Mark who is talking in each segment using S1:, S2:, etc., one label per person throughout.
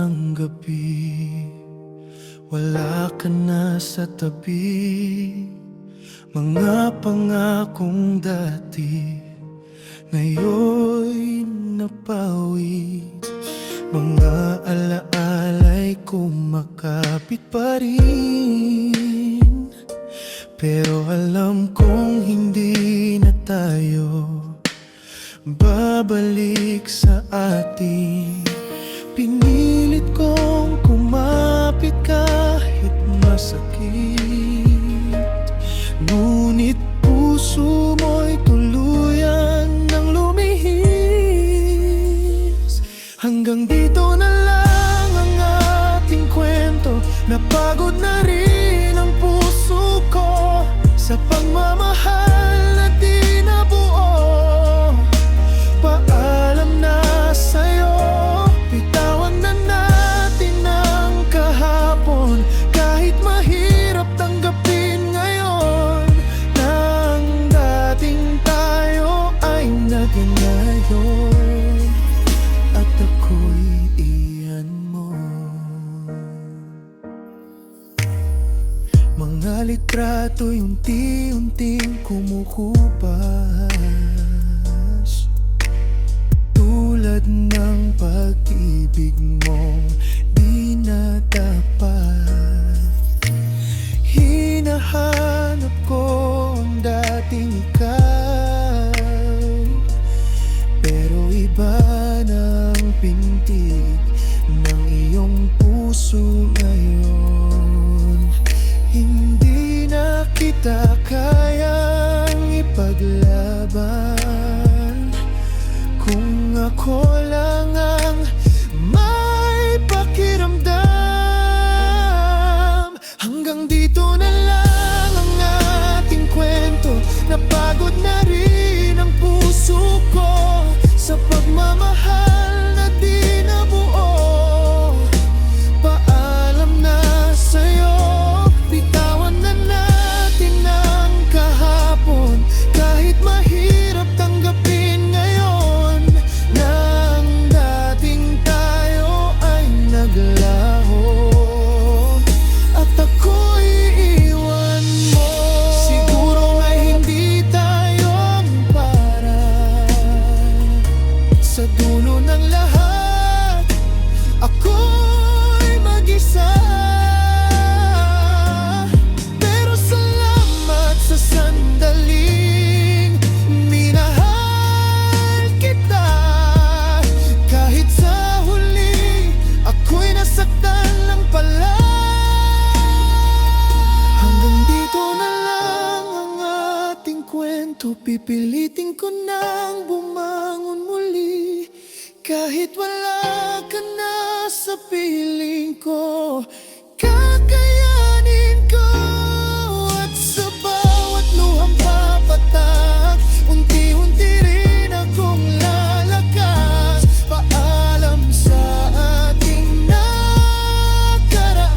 S1: ng gabi, wala ka na sa tabi. Mga pangakong dati ngayon'y napawi. Mga alaala'y kumakapit pa rin, pero alam kong hindi na tayo babalik sa atin. Pinilit kong kumapit kahit masakit, ngunit puso mo'y tuluyan ng lumihis. Hanggang dito na lang ang ating kwento. Napagod na rin ang puso ko sa pagmamahal na di nabuo. Paalam na sa'yo, bitawan na natin ang kahapon. Kahit mahirap tanggapin ngayon na ang dating tayo ay naging ngayon, at ako'y iyan mo. Mga litrato'y unti-unting kumukupas, tulad ng pag-ibig mong di na dapat. Hinahanap ko ang dating ikaw, pero iba ng pintig ng iyong puso ngayon. Hindi na kita kayang ipaglaban kung ako lang ang may pakiramdam. Hanggang dito na lang ang ating kwento. Napagod na rin ang puso ko sa pagmamahal na di nabuo. Paalam na sa'yo, bitawan na natin ang kahapon. Kahit mahirap tanggapin ngayon na ang dating tayo ay naglaho, at ako'y iiwan mo. Siguro ay hindi tayo para sa dulo ng lahat. Ako'y mag-isa, pero salamat sa sandaling minahal kita. Kahit sa huli ako'y nasaktan lang pala. Hanggang dito na lang ang ating kwento. Pipilitin ko nang bumangon muli, kahit wala ka na sa piling ko. Kakayanin ko, at sa bawat luhang papatak, unti-unti rin akong lalakas. Paalam sa ating nakaraan.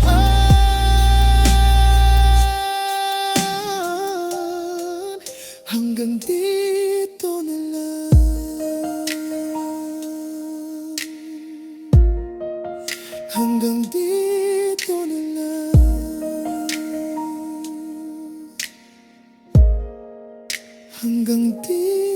S1: Hanggang dito na lang. Hanggang dito na lang. Hanggang dito.